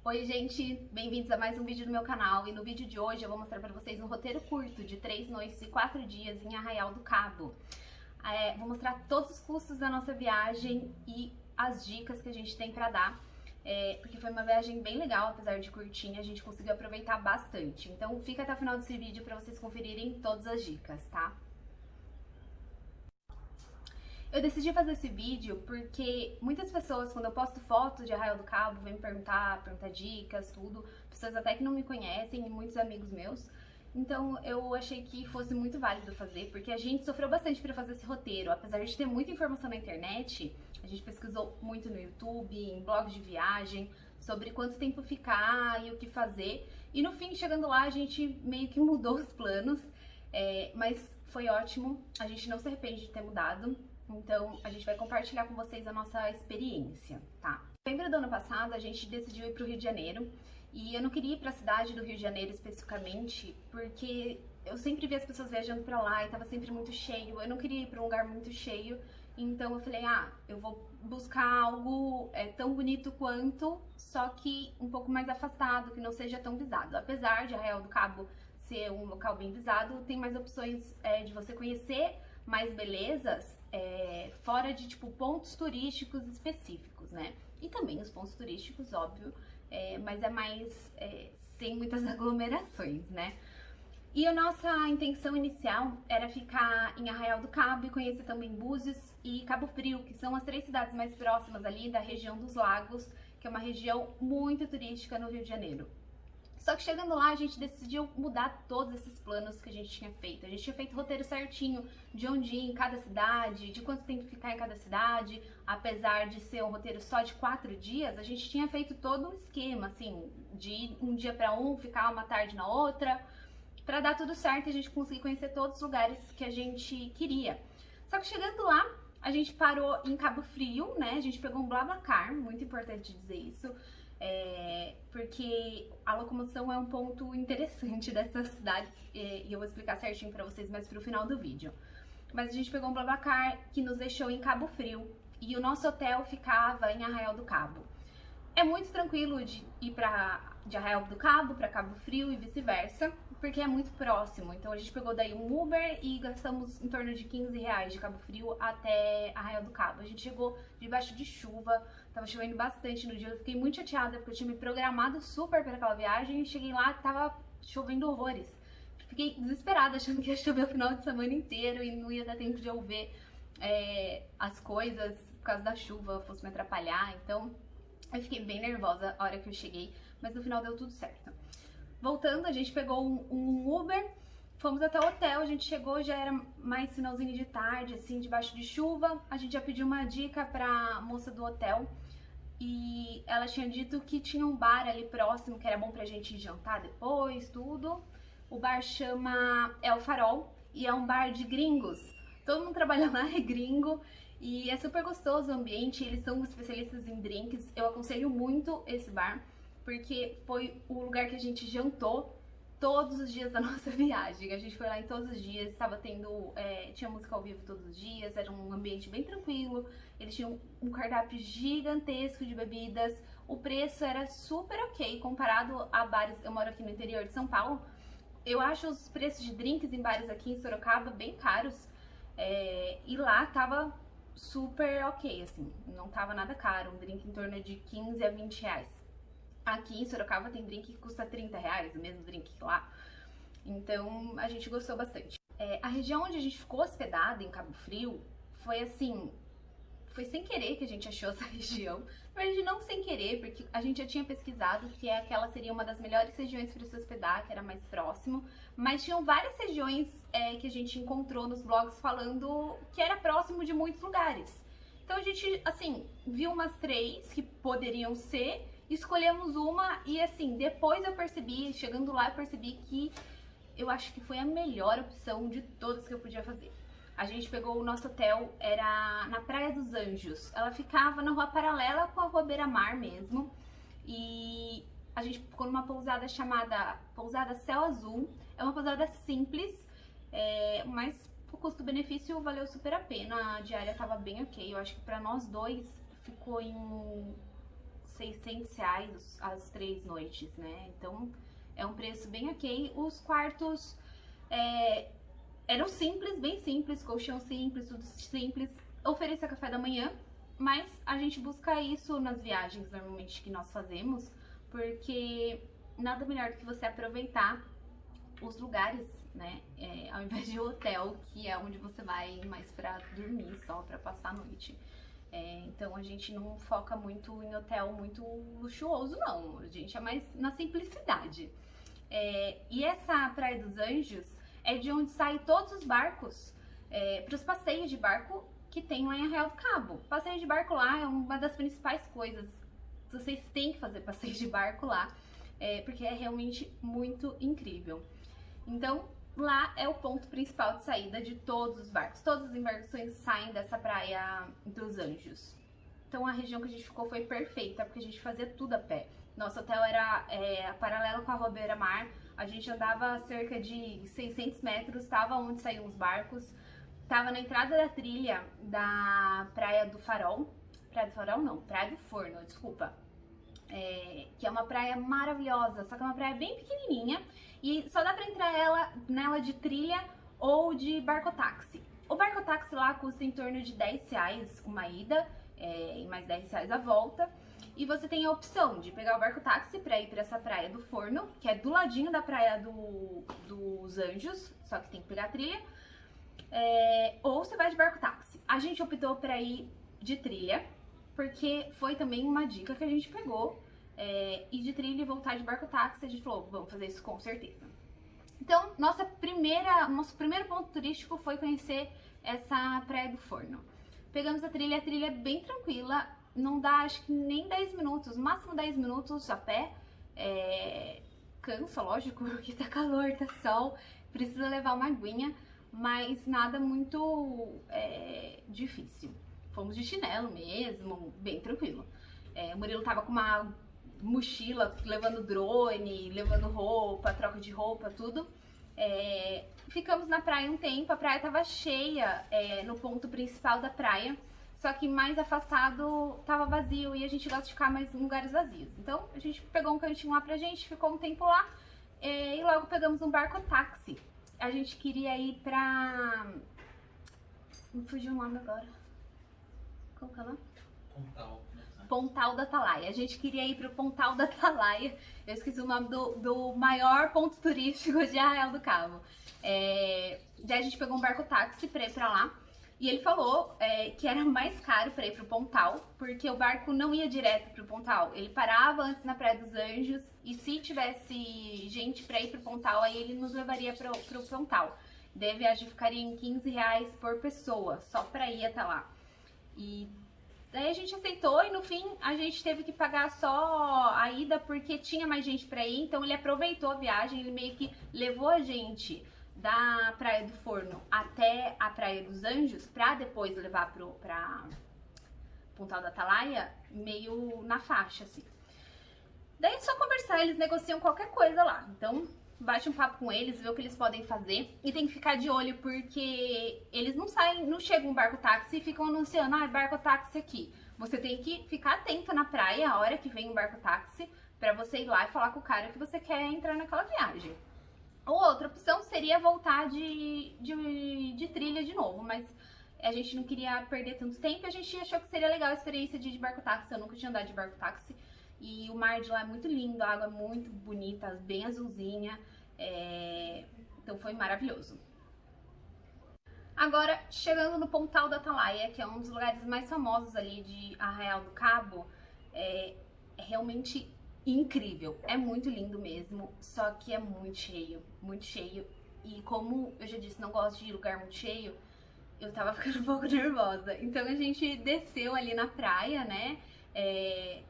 Oi gente, bem-vindos a mais um vídeo do meu canal e no vídeo de hoje eu vou mostrar pra vocês um roteiro curto de 3 noites e 4 dias em Arraial do Cabo. Vou mostrar todos os custos da nossa viagem e as dicas que a gente tem pra dar, porque foi uma viagem bem legal, apesar de curtinha, a gente conseguiu aproveitar bastante. Então fica até o final desse vídeo pra vocês conferirem todas as dicas, tá? Eu decidi fazer esse vídeo porque muitas pessoas, quando eu posto fotos de Arraial do Cabo, vêm me perguntar dicas, tudo. Pessoas até que não me conhecem e muitos amigos meus. Então eu achei que fosse muito válido fazer, porque a gente sofreu bastante para fazer esse roteiro. Apesar de ter muita informação na internet, a gente pesquisou muito no YouTube, em blogs de viagem, sobre quanto tempo ficar e o que fazer. E no fim, chegando lá, a gente meio que mudou os planos, mas foi ótimo, a gente não se arrepende de ter mudado. Então, a gente vai compartilhar com vocês a nossa experiência, tá? Em novembro do ano passado, a gente decidiu ir pro Rio de Janeiro. E eu não queria ir pra cidade do Rio de Janeiro especificamente, porque eu sempre via as pessoas viajando pra lá e tava sempre muito cheio. Eu não queria ir pra um lugar muito cheio. Então eu falei, eu vou buscar algo tão bonito quanto, só que um pouco mais afastado, que não seja tão visado. Apesar de Arraial do Cabo ser um local bem visado, tem mais opções de você conhecer mais belezas fora de, tipo, pontos turísticos específicos, né? E também os pontos turísticos, óbvio, mas é mais sem muitas aglomerações, né? E a nossa intenção inicial era ficar em Arraial do Cabo e conhecer também Búzios e Cabo Frio, que são as 3 cidades mais próximas ali da região dos lagos, que é uma região muito turística no Rio de Janeiro. Só que chegando lá, a gente decidiu mudar todos esses planos que a gente tinha feito. A gente tinha feito o roteiro certinho de onde ir em cada cidade, de quanto tempo ficar em cada cidade. Apesar de ser um roteiro só de 4 dias, a gente tinha feito todo um esquema, assim, de ir um dia pra um, ficar uma tarde na outra, pra dar tudo certo e a gente conseguir conhecer todos os lugares que a gente queria. Só que chegando lá, a gente parou em Cabo Frio, né? A gente pegou um BlaBlaCar, muito importante dizer isso. Porque a locomoção é um ponto interessante dessas cidades e eu vou explicar certinho pra vocês mais pro final do vídeo. Mas a gente pegou um BlaBlaCar que nos deixou em Cabo Frio e o nosso hotel ficava em Arraial do Cabo. É muito tranquilo de ir de Arraial do Cabo para Cabo Frio e vice-versa, porque é muito próximo. Então a gente pegou daí um Uber e gastamos em torno de R$ 15 de Cabo Frio até Arraial do Cabo. A gente chegou debaixo de chuva, tava chovendo bastante no dia, eu fiquei muito chateada porque eu tinha me programado super para aquela viagem e cheguei lá e tava chovendo horrores. Fiquei desesperada achando que ia chover o final de semana inteiro e não ia dar tempo de eu ver as coisas por causa da chuva, fosse me atrapalhar, então eu fiquei bem nervosa a hora que eu cheguei, mas no final deu tudo certo. Voltando, a gente pegou um Uber, fomos até o hotel, a gente chegou, já era mais finalzinho de tarde, assim, debaixo de chuva. A gente já pediu uma dica pra moça do hotel e ela tinha dito que tinha um bar ali próximo, que era bom pra gente jantar depois, tudo. O bar chama El Farol e é um bar de gringos. Todo mundo trabalha lá é gringo. E é super gostoso o ambiente, eles são especialistas em drinks. Eu aconselho muito esse bar, porque foi o lugar que a gente jantou todos os dias da nossa viagem. A gente foi lá em todos os dias, estava tendo, tinha música ao vivo todos os dias, era um ambiente bem tranquilo. Eles tinham um cardápio gigantesco de bebidas, o preço era super ok comparado a bares. Eu moro aqui no interior de São Paulo, eu acho os preços de drinks em bares aqui em Sorocaba bem caros, e lá tava super ok, assim, não tava nada caro, um drink em torno de 15 a 20 reais. Aqui em Sorocaba tem drink que custa 30 reais, o mesmo drink que lá. Então a gente gostou bastante. A região onde a gente ficou hospedada, em Cabo Frio, foi assim, foi sem querer que a gente achou essa região. Na verdade, não sem querer, porque a gente já tinha pesquisado que aquela seria uma das melhores regiões para se hospedar, que era mais próximo. Mas tinham várias regiões que a gente encontrou nos blogs falando que era próximo de muitos lugares. Então a gente, assim, viu umas 3 que poderiam ser, escolhemos uma e, assim, depois eu percebi, chegando lá, eu percebi que eu acho que foi a melhor opção de todas que eu podia fazer. A gente pegou o nosso hotel, era na Praia dos Anjos. Ela ficava na rua paralela com a rua Beira-Mar mesmo. E a gente ficou numa pousada chamada Pousada Céu Azul. É uma pousada simples, mas o custo-benefício valeu super a pena. A diária tava bem ok. Eu acho que pra nós dois ficou em R$ 600 as 3 noites, né? Então é um preço bem ok. Os quartos eram simples, bem simples, colchão simples, tudo simples. Oferecia café da manhã, mas a gente busca isso nas viagens normalmente que nós fazemos, porque nada melhor do que você aproveitar os lugares, né? Ao invés de hotel, que é onde você vai mais pra dormir, só pra passar a noite. Então a gente não foca muito em hotel muito luxuoso, não. A gente é mais na simplicidade. E essa Praia dos Anjos é de onde saem todos os barcos para os passeios de barco que tem lá em Arraial do Cabo. Passeio de barco lá é uma das principais coisas. Vocês têm que fazer passeio de barco lá, porque é realmente muito incrível. Então, lá é o ponto principal de saída de todos os barcos. Todas as embarcações saem dessa Praia dos Anjos. Então, a região que a gente ficou foi perfeita, porque a gente fazia tudo a pé. Nosso hotel era paralelo com a rua Beira-Mar. A gente andava cerca de 600 metros, estava onde saíam os barcos. Estava na entrada da trilha da Praia do Farol. Praia do Farol não, Praia do Forno, desculpa. Que é uma praia maravilhosa, só que é uma praia bem pequenininha e só dá pra entrar nela de trilha ou de barcotáxi. O barcotáxi lá custa em torno de R$ 10 uma ida e mais R$ 10 a volta. E você tem a opção de pegar o barcotáxi pra ir pra essa Praia do Forno, que é do ladinho da Praia dos Anjos, só que tem que pegar a trilha. Ou você vai de barcotáxi. A gente optou pra ir de trilha, porque foi também uma dica que a gente pegou, ir de trilha e voltar de barco-táxi. A gente falou, vamos fazer isso com certeza. Então, nosso primeiro ponto turístico foi conhecer essa Praia do Forno. Pegamos a trilha é bem tranquila, não dá acho que nem 10 minutos, máximo 10 minutos a pé. Cansa, lógico, porque tá calor, tá sol, precisa levar uma aguinha, mas nada muito difícil. Fomos de chinelo mesmo, bem tranquilo. O Murilo tava com uma mochila, levando drone, levando roupa, troca de roupa, tudo. Ficamos na praia um tempo, a praia tava cheia no ponto principal da praia, só que mais afastado tava vazio e a gente gosta de ficar mais em lugares vazios. Então a gente pegou um cantinho lá pra gente, ficou um tempo lá e logo pegamos um barco-táxi. A gente queria ir pra... me fugiu o nome agora. Como que é o nome? Pontal da Atalaia. A gente queria ir pro Pontal da Atalaia. Eu esqueci o nome do maior ponto turístico de Arraial do Cabo. Daí a gente pegou um barco-táxi pra ir pra lá. E ele falou que era mais caro pra ir pro Pontal, porque o barco não ia direto pro Pontal. Ele parava antes na Praia dos Anjos e se tivesse gente pra ir pro Pontal, aí ele nos levaria pro Pontal. Daí a viagem ficaria em R$ 15 por pessoa, só pra ir até lá. E daí a gente aceitou e no fim a gente teve que pagar só a ida porque tinha mais gente pra ir, então ele aproveitou a viagem, ele meio que levou a gente da Praia do Forno até a Praia dos Anjos pra depois levar pra Pontal da Atalaia, meio na faixa, assim. Daí é só conversar, eles negociam qualquer coisa lá, então bate um papo com eles, vê o que eles podem fazer e tem que ficar de olho porque eles não chegam um barco-táxi e ficam anunciando, barco-táxi aqui. Você tem que ficar atenta na praia a hora que vem um barco-táxi pra você ir lá e falar com o cara que você quer entrar naquela viagem. Ou outra opção seria voltar de trilha de novo, mas a gente não queria perder tanto tempo e a gente achou que seria legal a experiência de ir de barco-táxi. Eu nunca tinha andado de barco-táxi. E o mar de lá é muito lindo, a água é muito bonita, bem azulzinha, então foi maravilhoso. Agora, chegando no Pontal da Atalaia, que é um dos lugares mais famosos ali de Arraial do Cabo, é realmente incrível, é muito lindo mesmo, só que é muito cheio, e como eu já disse, não gosto de lugar muito cheio, eu tava ficando um pouco nervosa, então a gente desceu ali na praia, né?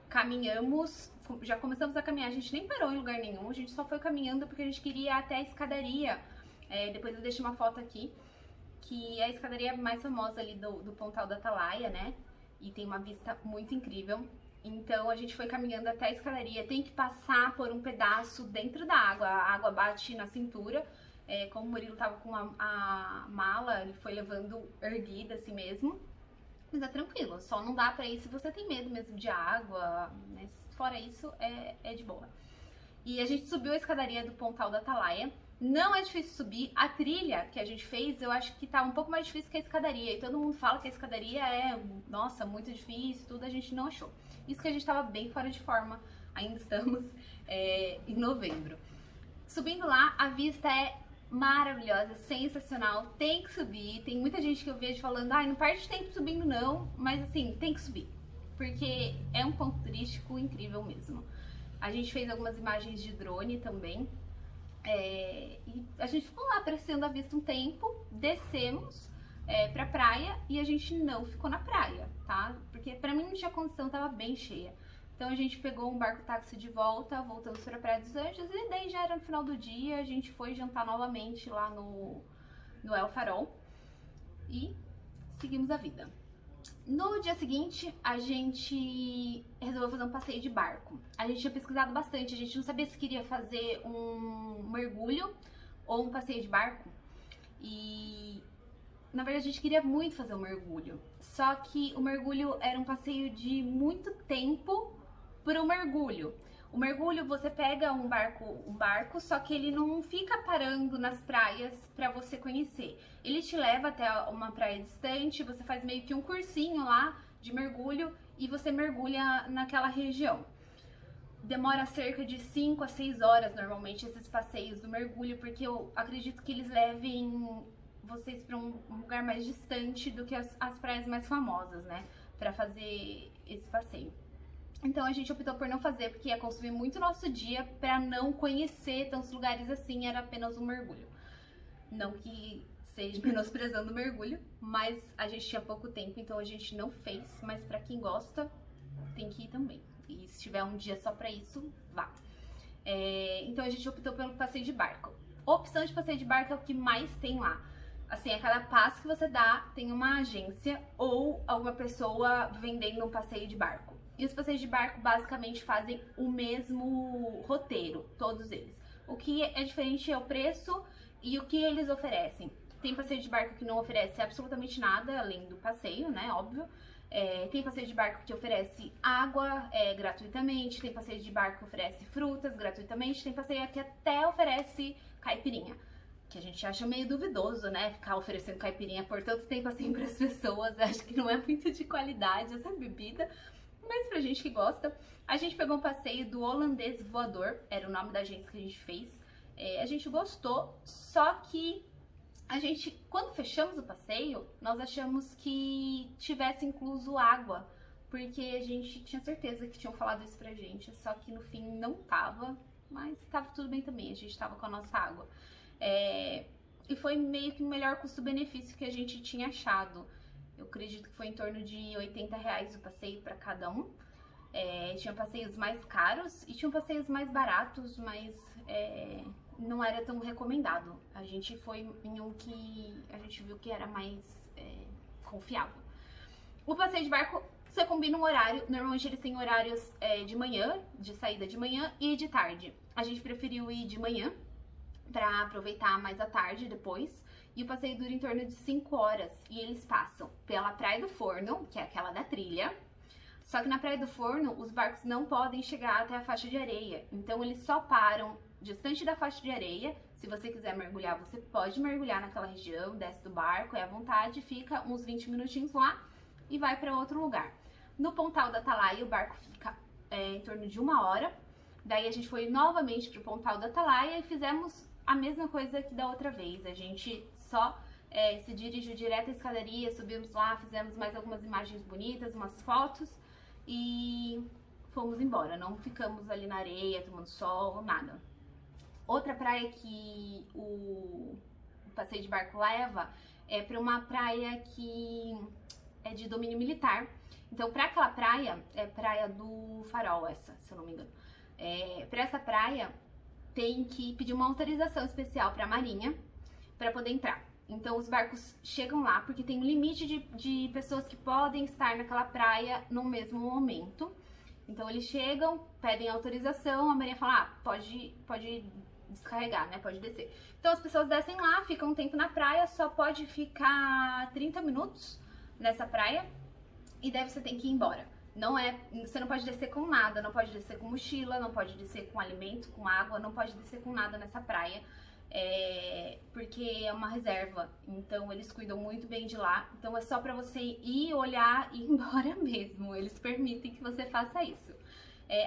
Caminhamos, já começamos a caminhar, a gente nem parou em lugar nenhum, a gente só foi caminhando porque a gente queria ir até a escadaria. Depois eu deixo uma foto aqui, que é a escadaria mais famosa ali do Pontal da Atalaia, né? E tem uma vista muito incrível. Então a gente foi caminhando até a escadaria, tem que passar por um pedaço dentro da água, a água bate na cintura. Como o Murilo tava com a mala, ele foi levando erguida assim mesmo. Mas é tranquilo, só não dá pra ir se você tem medo mesmo de água, mas fora isso é de boa. E a gente subiu a escadaria do Pontal da Atalaia. Não é difícil subir. A trilha que a gente fez, eu acho que tá um pouco mais difícil que a escadaria. E todo mundo fala que a escadaria é, nossa, muito difícil, tudo a gente não achou. Isso que a gente tava bem fora de forma, ainda estamos em novembro. Subindo lá, a vista é maravilhosa, sensacional, tem que subir. Tem muita gente que eu vejo falando, ai, não perde tempo subindo não, mas assim, tem que subir. Porque é um ponto turístico incrível mesmo. A gente fez algumas imagens de drone também. E a gente ficou lá apreciando a vista um tempo, descemos pra praia e a gente não ficou na praia, tá? Porque pra mim não tinha condição, tava bem cheia. Então a gente pegou um barco-táxi de volta, voltamos pra Praia dos Anjos e daí já era no final do dia, a gente foi jantar novamente lá no El Farol e seguimos a vida. No dia seguinte, a gente resolveu fazer um passeio de barco. A gente tinha pesquisado bastante, a gente não sabia se queria fazer um mergulho ou um passeio de barco. E, na verdade, a gente queria muito fazer um mergulho. Só que o mergulho era um passeio de muito tempo para o mergulho. O mergulho, você pega um barco, só que ele não fica parando nas praias para você conhecer. Ele te leva até uma praia distante, você faz meio que um cursinho lá de mergulho e você mergulha naquela região. Demora cerca de 5 a 6 horas normalmente esses passeios do mergulho, porque eu acredito que eles levem vocês para um lugar mais distante do que as praias mais famosas, né? Para fazer esse passeio. Então a gente optou por não fazer, porque ia consumir muito nosso dia para não conhecer tantos lugares assim, era apenas um mergulho. Não que seja menosprezando o mergulho, mas a gente tinha pouco tempo, então a gente não fez, mas para quem gosta, tem que ir também. E se tiver um dia só para isso, vá. Então a gente optou pelo passeio de barco. A opção de passeio de barco é o que mais tem lá. Assim, a cada passo que você dá, tem uma agência ou alguma pessoa vendendo um passeio de barco. E os passeios de barco basicamente fazem o mesmo roteiro, todos eles. O que é diferente é o preço e o que eles oferecem. Tem passeio de barco que não oferece absolutamente nada, além do passeio, né, óbvio. Tem passeio de barco que oferece água gratuitamente, tem passeio de barco que oferece frutas gratuitamente, tem passeio que até oferece caipirinha. Que a gente acha meio duvidoso, né, ficar oferecendo caipirinha por tanto tempo assim para as pessoas. Acho que não é muito de qualidade essa bebida. Mas pra gente que gosta, a gente pegou um passeio do Holandês Voador, era o nome da agência que a gente fez. A gente gostou, só que a gente, quando fechamos o passeio, nós achamos que tivesse incluso água, porque a gente tinha certeza que tinham falado isso pra gente, só que no fim não tava, mas tava tudo bem também, a gente tava com a nossa água. E foi meio que o melhor custo-benefício que a gente tinha achado. Eu acredito que foi em torno de R$80 o passeio para cada um. Tinha passeios mais caros e tinham passeios mais baratos, mas não era tão recomendado. A gente foi em um que a gente viu que era mais confiável. O passeio de barco, você combina um horário. Normalmente eles têm horários de manhã, de saída de manhã e de tarde. A gente preferiu ir de manhã para aproveitar mais a tarde depois. E o passeio dura em torno de 5 horas. E eles passam pela Praia do Forno, que é aquela da trilha. Só que na Praia do Forno, os barcos não podem chegar até a faixa de areia. Então eles só param distante da faixa de areia. Se você quiser mergulhar, você pode mergulhar naquela região, desce do barco, é à vontade, fica uns 20 minutinhos lá e vai para outro lugar. No Pontal da Atalaia, o barco fica em torno de 1 hora. Daí a gente foi novamente pro Pontal da Atalaia e fizemos a mesma coisa que da outra vez. A gente só se dirigiu direto à escadaria, subimos lá, fizemos mais algumas imagens bonitas, umas fotos e fomos embora. Não ficamos ali na areia, tomando sol, nada. Outra praia que o passeio de barco leva é para uma praia que é de domínio militar. Então, para aquela praia, é Praia do Farol essa, se eu não me engano. Para essa praia, tem que pedir uma autorização especial para a Marinha para poder entrar. Então os barcos chegam lá porque tem um limite de pessoas que podem estar naquela praia no mesmo momento. Então eles chegam, pedem autorização, a Marinha fala, pode descarregar, né, pode descer. Então as pessoas descem lá, ficam um tempo na praia, só pode ficar 30 minutos nessa praia. e daí você tem que ir embora. Você não pode descer com nada, não pode descer com mochila, não pode descer com alimento, com água, não pode descer com nada nessa praia, porque é uma reserva, então eles cuidam muito bem de lá, então é só pra você ir, olhar e ir embora mesmo, eles permitem que você faça isso.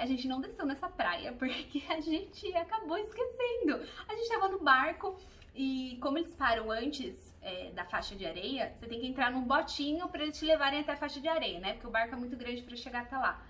A gente não desceu nessa praia porque a gente acabou esquecendo, a gente tava no barco e como eles param antes da faixa de areia, você tem que entrar num botinho pra eles te levarem até a faixa de areia, né? Porque o barco é muito grande pra chegar até lá.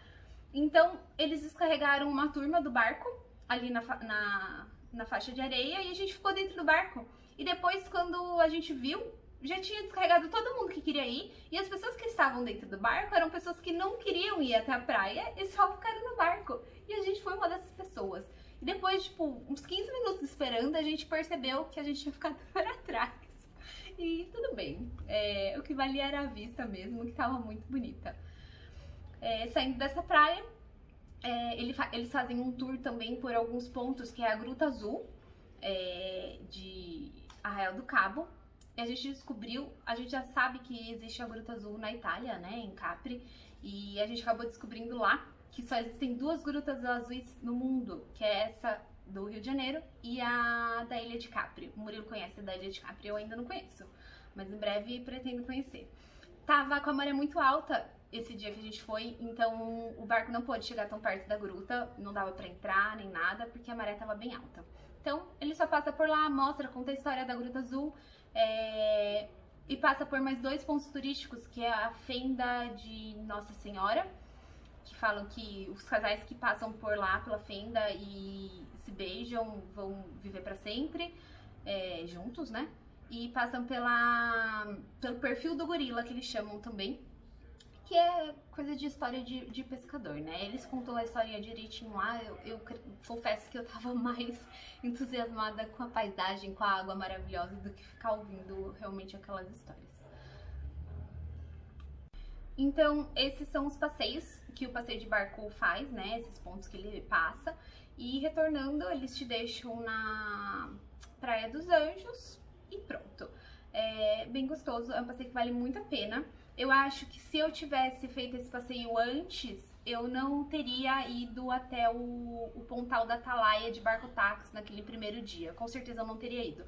Então, eles descarregaram uma turma do barco ali na faixa de areia e a gente ficou dentro do barco. E depois, quando a gente viu, já tinha descarregado todo mundo que queria ir. E as pessoas que estavam dentro do barco eram pessoas que não queriam ir até a praia e só ficaram no barco. E a gente foi uma dessas pessoas. E depois, tipo, uns 15 minutos esperando, a gente percebeu que a gente tinha ficado para trás. E tudo bem, o que valia era a vista mesmo, que tava muito bonita. Saindo dessa praia, eles fazem um tour também por alguns pontos, que é a Gruta Azul, de Arraial do Cabo. E a gente descobriu, a gente já sabe que existe a Gruta Azul na Itália, né, em Capri, e a gente acabou descobrindo lá que só existem 2 grutas azuis no mundo, que é essa do Rio de Janeiro e a da Ilha de Capri. O Murilo conhece a da Ilha de Capri, eu ainda não conheço, mas em breve pretendo conhecer. Tava com a maré muito alta esse dia que a gente foi, então o barco não pôde chegar tão perto da gruta, não dava pra entrar nem nada, porque a maré tava bem alta. Então ele só passa por lá, mostra, conta a história da Gruta Azul, e passa por mais 2 pontos turísticos, que é a Fenda de Nossa Senhora, que falam que os casais que passam por lá pela fenda e se beijam vão viver pra sempre juntos, né? E passam pelo perfil do gorila, que eles chamam também, que é coisa de história de pescador, né? Eles contam a história direitinho lá, eu confesso que eu tava mais entusiasmada com a paisagem, com a água maravilhosa, do que ficar ouvindo realmente aquelas histórias. Então, esses são os passeios que o passeio de barco faz, né? Esses pontos que ele passa. E retornando, eles te deixam na Praia dos Anjos e pronto. É bem gostoso, é um passeio que vale muito a pena. Eu acho que se eu tivesse feito esse passeio antes, eu não teria ido até o Pontal da Atalaia de barco-táxi naquele primeiro dia. Com certeza eu não teria ido,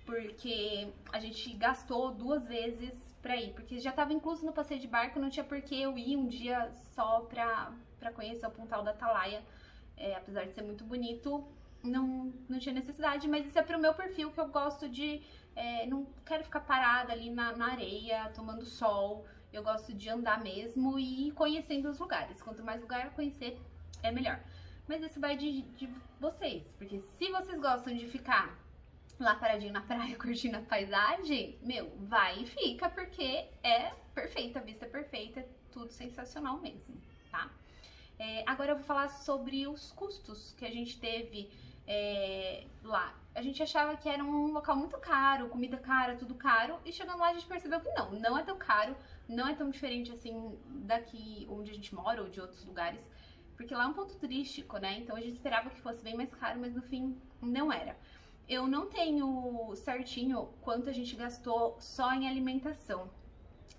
porque a gente gastou 2 vezes pra ir, porque já tava incluso no passeio de barco, não tinha por que eu ir um dia só pra conhecer o Pontal da Atalaia, apesar de ser muito bonito, não tinha necessidade, mas isso é pro meu perfil, que eu gosto de, não quero ficar parada ali na areia, tomando sol, eu gosto de andar mesmo e ir conhecendo os lugares, quanto mais lugar eu conhecer, é melhor. Mas isso vai de vocês, porque se vocês gostam de ficar lá paradinho na praia, curtindo a paisagem, meu, vai e fica, porque é perfeita, a vista é perfeita, é tudo sensacional mesmo, tá? Agora eu vou falar sobre os custos que a gente teve lá. A gente achava que era um local muito caro, comida cara, tudo caro, e chegando lá a gente percebeu que não é tão caro, não é tão diferente assim daqui onde a gente mora ou de outros lugares, porque lá é um ponto turístico, né? Então a gente esperava que fosse bem mais caro, mas no fim não era. Eu não tenho certinho quanto a gente gastou só em alimentação,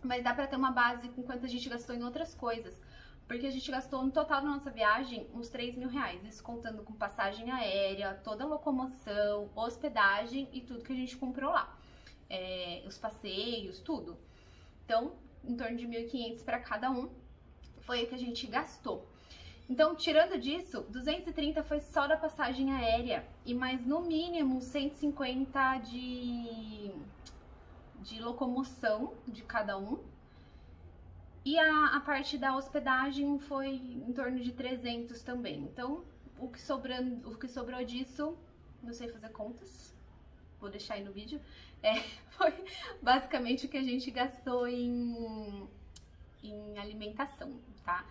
mas dá pra ter uma base com quanto a gente gastou em outras coisas, porque a gente gastou no total da nossa viagem uns 3 mil reais, isso contando com passagem aérea, toda a locomoção, hospedagem e tudo que a gente comprou lá, os passeios, tudo. Então, em torno de 1.500 para cada um, foi o que a gente gastou. Então, tirando disso, 230 foi só da passagem aérea e mais no mínimo 150 de locomoção de cada um. E a parte da hospedagem foi em torno de 300 também. Então, o que sobrou disso, não sei fazer contas, vou deixar aí no vídeo, foi basicamente o que a gente gastou em alimentação, tá?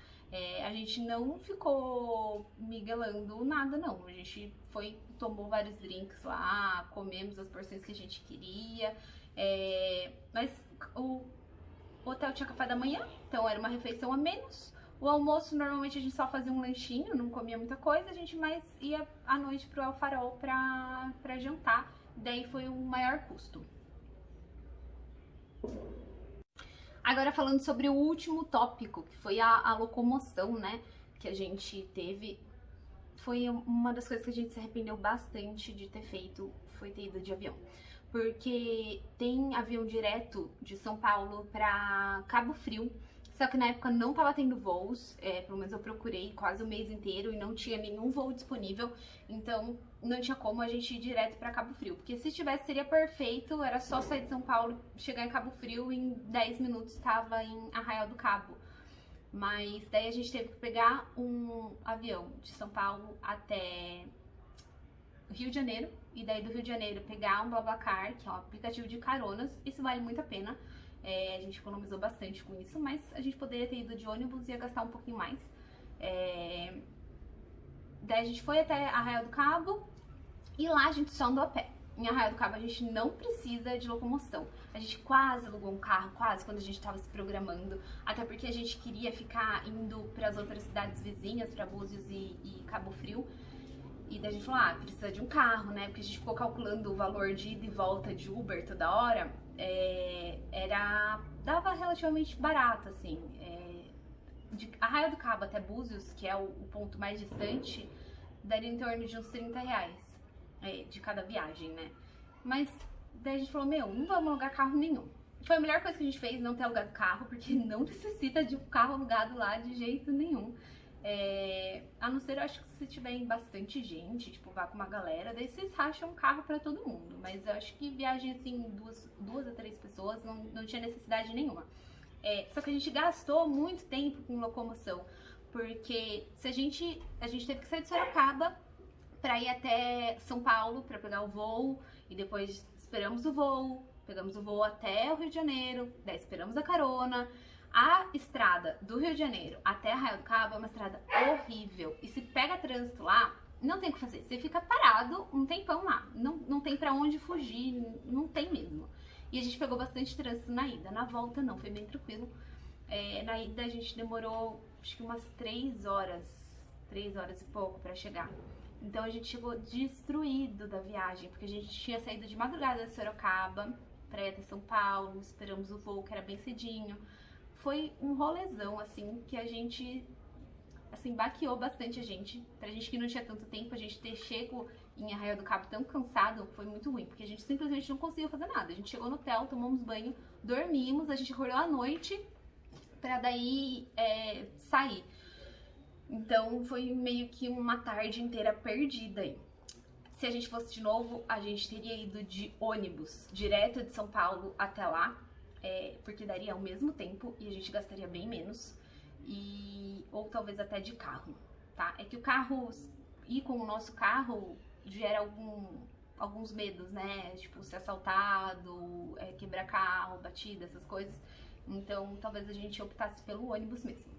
A gente não ficou miguelando nada, não. A gente tomou vários drinks lá, comemos as porções que a gente queria, mas o hotel tinha café da manhã, então era uma refeição a menos. O almoço, normalmente a gente só fazia um lanchinho, não comia muita coisa, a gente mais ia à noite pro El Farol pra jantar, daí foi o maior custo. Agora falando sobre o último tópico, que foi a locomoção, né, que a gente teve. Foi uma das coisas que a gente se arrependeu bastante de ter feito, foi ter ido de avião. Porque tem avião direto de São Paulo pra Cabo Frio, só que na época não tava tendo voos, pelo menos eu procurei quase o mês inteiro e não tinha nenhum voo disponível, então não tinha como a gente ir direto pra Cabo Frio. Porque se tivesse seria perfeito, era só sair de São Paulo, chegar em Cabo Frio e em 10 minutos estava em Arraial do Cabo. Mas daí a gente teve que pegar um avião de São Paulo até Rio de Janeiro, e daí do Rio de Janeiro pegar um BlaBlaCar, que é um aplicativo de caronas. Isso vale muito a pena, a gente economizou bastante com isso, mas a gente poderia ter ido de ônibus e ia gastar um pouquinho mais. Daí a gente foi até Arraial do Cabo e lá a gente só andou a pé. Em Arraial do Cabo a gente não precisa de locomoção. A gente quase alugou um carro, quase, quando a gente estava se programando. Até porque a gente queria ficar indo para as outras cidades vizinhas, para Búzios e Cabo Frio. E daí a gente falou, precisa de um carro, né? Porque a gente ficou calculando o valor de ida e volta de Uber toda hora. Dava relativamente barato, assim. De Arraial do Cabo até Búzios, que é o ponto mais distante, daria em torno de uns R$30. De cada viagem, né? Mas daí a gente falou, não vamos alugar carro nenhum. Foi a melhor coisa que a gente fez, não ter alugado carro, porque não necessita de um carro alugado lá de jeito nenhum. A não ser, eu acho que se tiver bastante gente, tipo, vá com uma galera, daí vocês racham um carro pra todo mundo. Mas eu acho que viagem, assim, duas a três pessoas, não tinha necessidade nenhuma. Só que a gente gastou muito tempo com locomoção, porque a gente teve que sair de Sorocaba pra ir até São Paulo pra pegar o voo, e depois esperamos o voo, pegamos o voo até o Rio de Janeiro, daí esperamos a carona. A estrada do Rio de Janeiro até Arraial do Cabo é uma estrada horrível, e se pega trânsito lá, não tem o que fazer, você fica parado um tempão lá, não tem pra onde fugir, não tem mesmo. E a gente pegou bastante trânsito na ida, na volta não, foi bem tranquilo. Na ida a gente demorou acho que umas 3 horas e pouco pra chegar. Então a gente chegou destruído da viagem, porque a gente tinha saído de madrugada de Sorocaba pra ir até São Paulo, esperamos o voo que era bem cedinho. Foi um rolezão, assim, que a gente, assim, baqueou bastante a gente. Pra gente que não tinha tanto tempo, a gente ter chego em Arraial do Cabo tão cansado foi muito ruim, porque a gente simplesmente não conseguiu fazer nada. A gente chegou no hotel, tomamos banho, dormimos, a gente acordou à noite pra daí sair. Então foi meio que uma tarde inteira perdida aí. Se a gente fosse de novo, a gente teria ido de ônibus direto de São Paulo até lá, porque daria ao mesmo tempo e a gente gastaria bem menos, ou talvez até de carro, tá? É que o carro, ir com o nosso carro gera alguns medos, né? Tipo, ser assaltado, quebrar carro, batida, essas coisas. Então talvez a gente optasse pelo ônibus mesmo.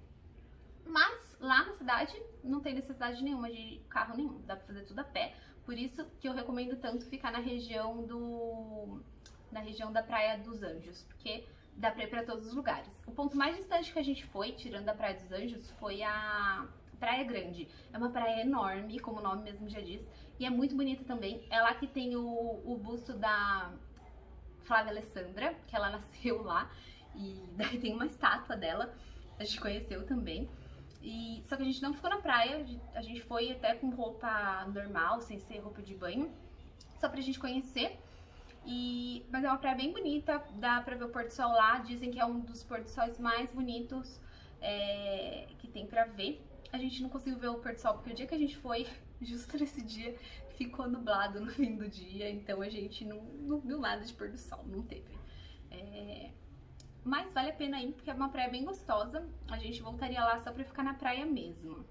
Mas lá na cidade não tem necessidade nenhuma de carro nenhum, dá pra fazer tudo a pé. Por isso que eu recomendo tanto ficar na região da Praia dos Anjos, porque dá pra ir pra todos os lugares. O ponto mais distante que a gente foi, tirando a Praia dos Anjos, foi a Praia Grande. É uma praia enorme, como o nome mesmo já diz, e é muito bonita também. É lá que tem o busto da Flávia Alessandra, que ela nasceu lá, e daí tem uma estátua dela, a gente conheceu também. Só que a gente não ficou na praia, a gente foi até com roupa normal, sem ser roupa de banho, só pra gente conhecer. Mas é uma praia bem bonita, dá pra ver o pôr do sol lá, dizem que é um dos pôr do sóis mais bonitos que tem pra ver. A gente não conseguiu ver o pôr do sol porque o dia que a gente foi, justo nesse dia, ficou nublado no fim do dia, então a gente não viu nada de pôr do sol, não teve. Mas vale a pena ir, porque é uma praia bem gostosa. A gente voltaria lá só pra ficar na praia mesmo.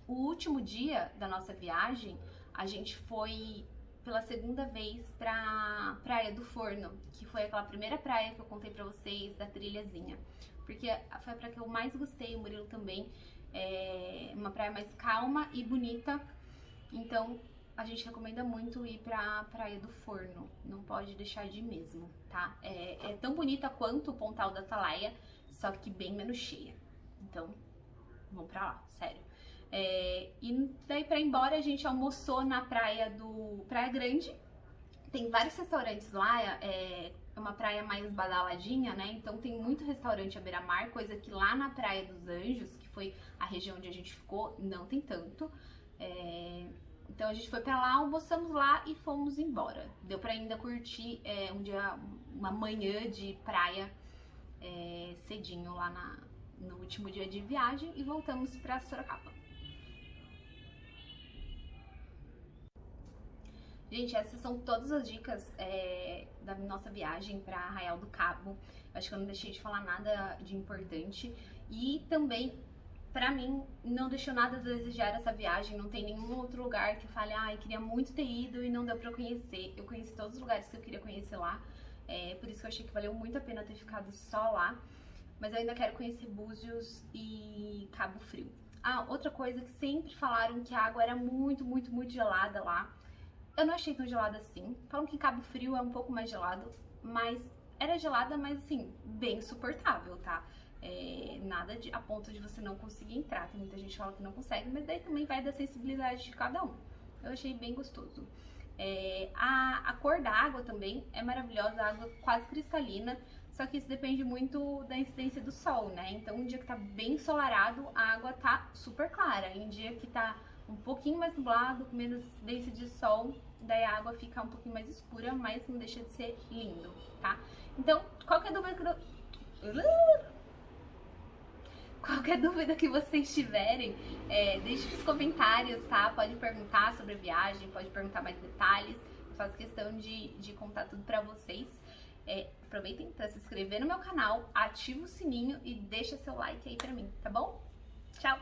O último dia da nossa viagem, a gente foi pela segunda vez pra Praia do Forno, que foi aquela primeira praia que eu contei pra vocês, da trilhazinha. Porque foi a praia que eu mais gostei, o Murilo também. É uma praia mais calma e bonita. Então a gente recomenda muito ir pra Praia do Forno, não pode deixar de ir mesmo, tá? É tão bonita quanto o Pontal da Atalaia, só que bem menos cheia. Então, vamos pra lá, sério. E daí pra ir embora a gente almoçou na Praia Grande. Tem vários restaurantes lá, é uma praia mais badaladinha, né? Então tem muito restaurante à beira-mar, coisa que lá na Praia dos Anjos, que foi a região onde a gente ficou, não tem tanto. Então a gente foi pra lá, almoçamos lá e fomos embora. Deu pra ainda curtir uma manhã de praia cedinho lá no último dia de viagem e voltamos pra Sorocaba. Gente, essas são todas as dicas da nossa viagem para Arraial do Cabo. Acho que eu não deixei de falar nada de importante. E também, pra mim, não deixou nada a desejar essa viagem. Não tem nenhum outro lugar que eu fale, queria muito ter ido e não deu pra eu conhecer. Eu conheci todos os lugares que eu queria conhecer lá. Por isso que eu achei que valeu muito a pena ter ficado só lá. Mas eu ainda quero conhecer Búzios e Cabo Frio. Outra coisa que sempre falaram que a água era muito, muito, muito gelada lá. Eu não achei tão gelada assim. Falam que Cabo Frio é um pouco mais gelado, mas era gelada, mas assim, bem suportável, tá? Nada a ponto de você não conseguir entrar. Tem muita gente que fala que não consegue, mas daí também vai da sensibilidade de cada um. Eu achei bem gostoso. A cor da água também é maravilhosa, a água quase cristalina, só que isso depende muito da incidência do sol, né? Então, um dia que tá bem ensolarado, a água tá super clara. Em dia que tá um pouquinho mais nublado, com menos incidência de sol, daí a água fica um pouquinho mais escura, mas não deixa de ser lindo, tá? Então, qualquer dúvida que vocês tiverem, deixe nos comentários, tá? Pode perguntar sobre a viagem, pode perguntar mais detalhes. Eu faço questão de contar tudo pra vocês. Aproveitem para se inscrever no meu canal, ativa o sininho e deixa seu like aí pra mim, tá bom? Tchau!